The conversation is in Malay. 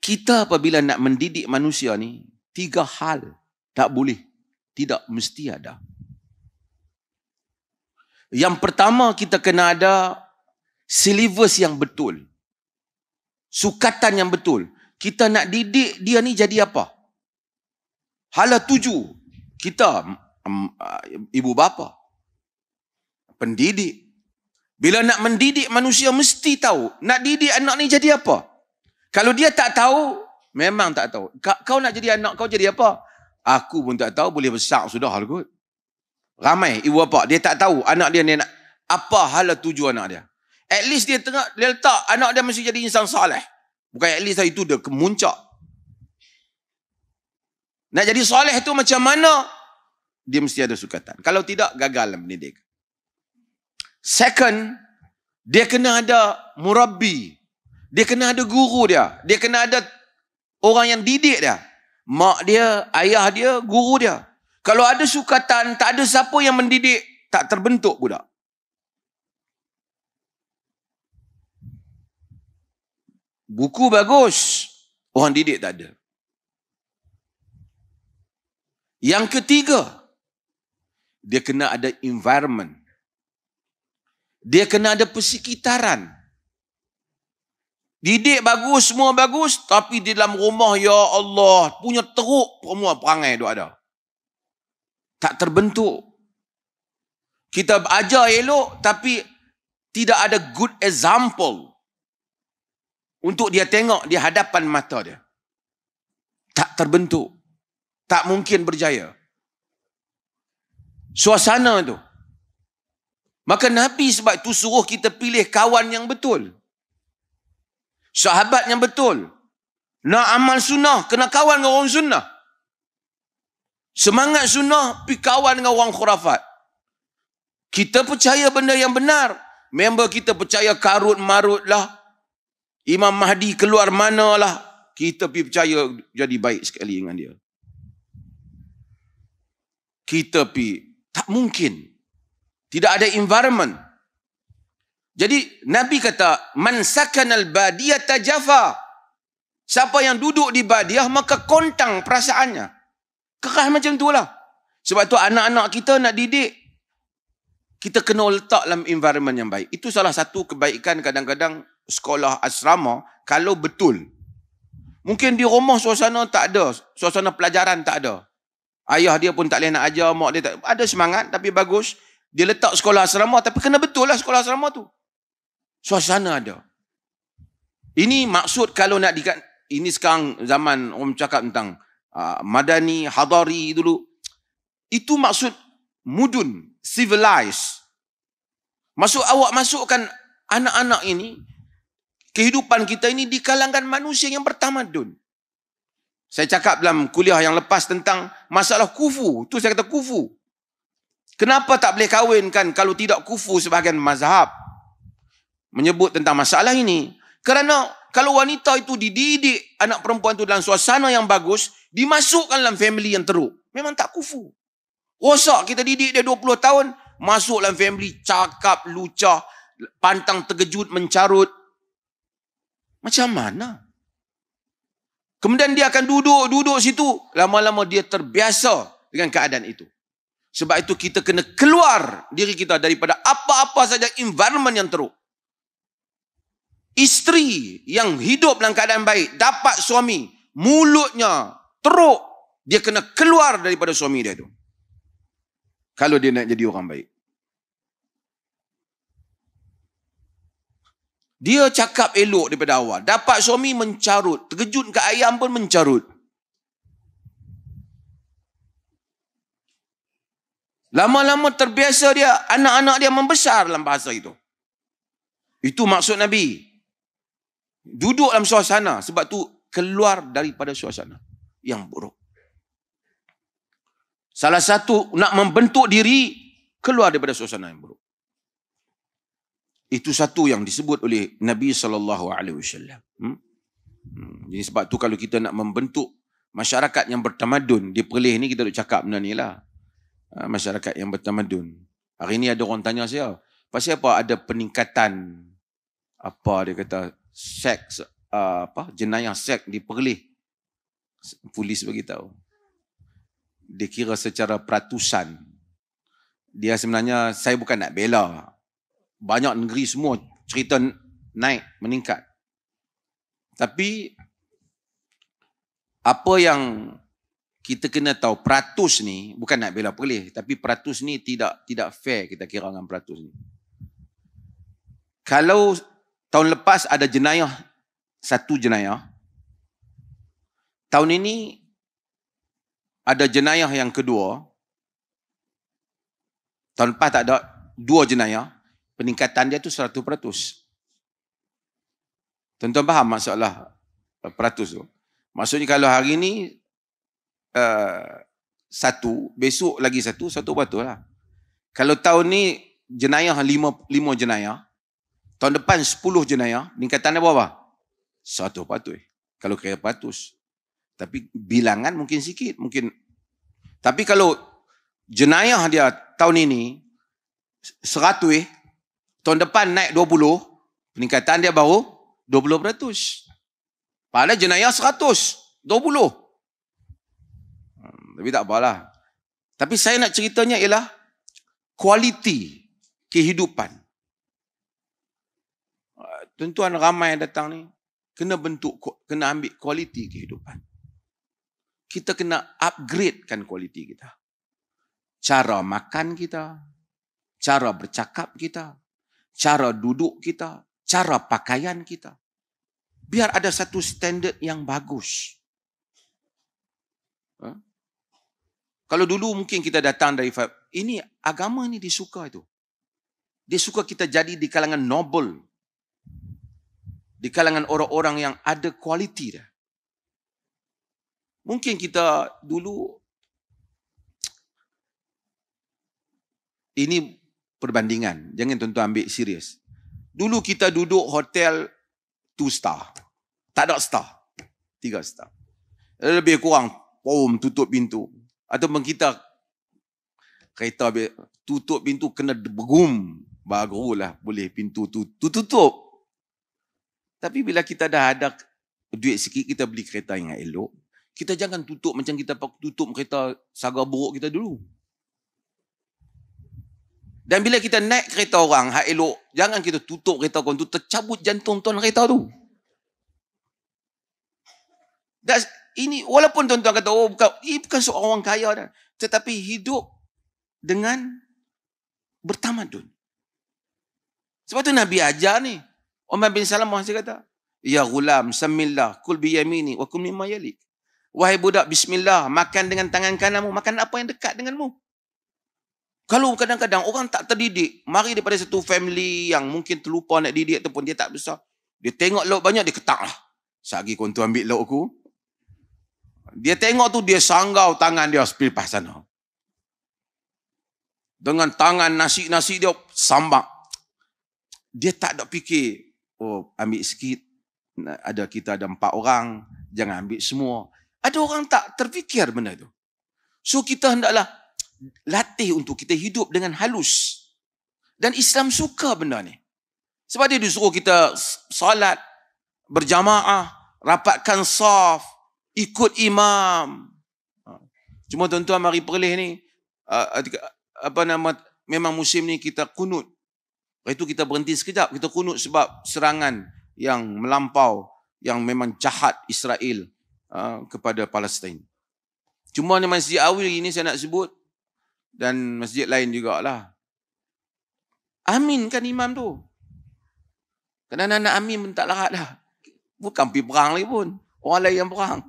kita apabila nak mendidik manusia ni, 3 hal tak boleh, tidak mesti ada. Yang pertama, kita kena ada syllabus yang betul. Sukatan yang betul. Kita nak didik dia ni jadi apa? Hala tuju. Kita, ibu bapa, pendidik. Bila nak mendidik manusia, mesti tahu. Nak didik anak ni jadi apa? Kalau dia tak tahu, memang tak tahu. Kau nak jadi anak kau jadi apa? Aku pun tak tahu, boleh besar sudah kot. Ramai ibu bapa, dia tak tahu anak dia ni nak apa hala tuju anak dia. At least dia letak anak dia mesti jadi insan soleh. Bukan at least itu dia kemuncak. Nak jadi soleh tu macam mana? Dia mesti ada sukatan. Kalau tidak, gagal dalam mendidik. Second, dia kena ada murabbi. Dia kena ada guru dia. Dia kena ada orang yang didik dia. Mak dia, ayah dia, guru dia. Kalau ada sukatan, tak ada siapa yang mendidik, tak terbentuk budak. Buku bagus, orang didik tak ada. Yang ketiga, dia kena ada environment. Dia kena ada persekitaran. Didik bagus, semua bagus, tapi di dalam rumah, ya Allah, punya teruk semua perangai tu ada. Tak terbentuk. Kita ajar elok, tapi tidak ada good example untuk dia tengok di hadapan mata dia. Tak terbentuk. Tak mungkin berjaya. Suasana tu. Maka Nabi sebab itu suruh kita pilih kawan yang betul. Sahabat yang betul. Nak amal sunnah, kena kawan dengan orang sunnah. Semangat sunnah, pergi kawan dengan orang khurafat. Kita percaya benda yang benar. Member kita percaya karut marut lah. Imam Mahdi keluar mana lah. Kita pergi percaya jadi baik sekali dengan dia. Kita pergi. Tak mungkin. Tidak ada environment. Jadi Nabi kata, man sakanal badiyata jafa. Siapa yang duduk di badiah, maka kontang perasaannya. Keras macam tu lah. Sebab tu anak-anak kita nak didik, kita kena letak dalam environment yang baik. Itu salah satu kebaikan kadang-kadang sekolah asrama, kalau betul. Mungkin di rumah suasana tak ada, suasana pelajaran tak ada. Ayah dia pun tak boleh nak ajar, mak dia tak ada semangat, tapi bagus. Dia letak sekolah asrama, tapi kena betul lah sekolah asrama tu. Suasana ada. Ini maksud kalau nak ini sekarang zaman orang cakap tentang Madani, Hadari dulu. Itu maksud mudun, civilized. Maksud awak masukkan anak-anak ini, kehidupan kita ini di kalangan manusia yang bertamadun. Saya cakap dalam kuliah yang lepas tentang masalah kufu. Itu saya kata kufu. Kenapa tak boleh kahwinkan kalau tidak kufu sebahagian mazhab? Menyebut tentang masalah ini. Kerana kalau wanita itu dididik, anak perempuan itu dalam suasana yang bagus, dimasukkan dalam family yang teruk. Memang tak kufu. Rosak kita didik dia 20 tahun, masuk dalam family, cakap, lucah, pantang terkejut, mencarut. Macam mana? Kemudian dia akan duduk situ. Lama-lama dia terbiasa dengan keadaan itu. Sebab itu kita kena keluar diri kita daripada apa-apa saja environment yang teruk. Isteri yang hidup dalam keadaan baik, dapat suami, mulutnya teruk, dia kena keluar daripada suami dia tu. Kalau dia nak jadi orang baik. Dia cakap elok daripada awal. Dapat suami mencarut. Terkejut ke ayam pun mencarut. Lama-lama terbiasa dia, anak-anak dia membesar dalam bahasa itu. Itu maksud Nabi. Duduk dalam suasana. Sebab tu keluar daripada suasana yang buruk. Salah satu nak membentuk diri, keluar daripada suasana yang buruk. Itu satu yang disebut oleh Nabi SAW. Jadi sebab tu kalau kita nak membentuk masyarakat yang bertamadun, di Perlis ni kita duk cakap benda ni lah. Masyarakat yang bertamadun. Hari ni ada orang tanya saya, pasal apa ada peningkatan, apa dia kata, seks jenayah seks di Perlis. Polis beritahu. Dia kira secara peratusan. Dia sebenarnya, saya bukan nak bela. Banyak negeri semua cerita naik, meningkat. Tapi apa yang kita kena tahu, peratus ni, bukan nak bela Perlis, tapi peratus ni tidak fair kita kira dengan peratus ni. Kalau tahun lepas ada jenayah, satu jenayah, tahun ini ada jenayah yang kedua, tahun lepas tak ada, 2 jenayah, peningkatan dia tu 100%. Tuan-tuan faham masalah peratus tu? Maksudnya kalau hari ni satu, besok lagi satu lah. Kalau tahun ni jenayah 5 jenayah, tahun depan 10 jenayah, peningkatan dia berapa? 100%. Kalau kira peratus. Tapi bilangan mungkin sikit, mungkin. Tapi kalau jenayah dia tahun ini 100, tahun depan naik 20, peningkatan dia baru 20%. Padahal jenayah 100, 20. Tapi tak apalah. Tapi saya nak ceritanya ialah kualiti kehidupan. Tuan-tuan ramai datang ni, kena ambil kualiti kehidupan. Kita kena upgradekan kualiti kita. Cara makan kita, cara bercakap kita, cara duduk kita, cara pakaian kita. Biar ada satu standard yang bagus. Kalau dulu mungkin kita datang dari ini agama ni disuka itu. Dia suka kita jadi di kalangan noble. Di kalangan orang-orang yang ada kualiti dah. Mungkin kita dulu, ini perbandingan, jangan tuan-tuan ambil serius. Dulu kita duduk hotel 2 star. Tak ada star. 3 star. Lebih kurang, tutup pintu. Ataupun kita kereta tutup pintu kena begum. Barulah boleh pintu tutup. Tapi bila kita dah ada duit sikit, kita beli kereta yang elok. Kita jangan tutup macam kita tutup kereta saga buruk kita dulu. Dan bila kita naik kereta orang hak elok, jangan kita tutup kereta orang tu, tercabut jantung tuan kereta tu. Ini walaupun tuan-tuan kata, bukan seorang orang kaya dah. Tetapi hidup dengan bertamadun. Sebab tu Nabi ajar ni. Umar bin Salamah saya kata, ya ghulam, samillah, kul biyamini, wa kul mimma yalik. Wahai budak, bismillah, makan dengan tangan kananmu, makan apa yang dekat denganmu. Kalau kadang-kadang orang tak terdidik, mari daripada satu family yang mungkin terlupa nak didik ataupun dia tak besar, dia tengok lauk banyak, dia ketak lah. Sagi kau tu ambil lauk aku. Dia tengok tu, dia sanggau tangan dia spill pas sana. Dengan tangan nasi-nasi dia sambak. Dia tak ada fikir, ambil sikit, kita ada 4 orang, jangan ambil semua. Ada orang tak terfikir benda itu. So kita hendaklah latih untuk kita hidup dengan halus. Dan Islam suka benda ni. Sebab dia disuruh kita salat, berjamaah, rapatkan saf, ikut imam. Cuma tuan-tuan mari Perlis ni, memang musim ni kita kunut. Lepas itu kita berhenti sekejap, kita kunut sebab serangan yang melampau, yang memang jahat Israel kepada Palestin. Cuma ni Masjid Awi ini saya nak sebut, dan masjid lain jugalah. Amin kan imam tu. Kadang-kadang nak amin pun tak larat dah. Bukan pergi perang lagi pun. Orang lain yang perang.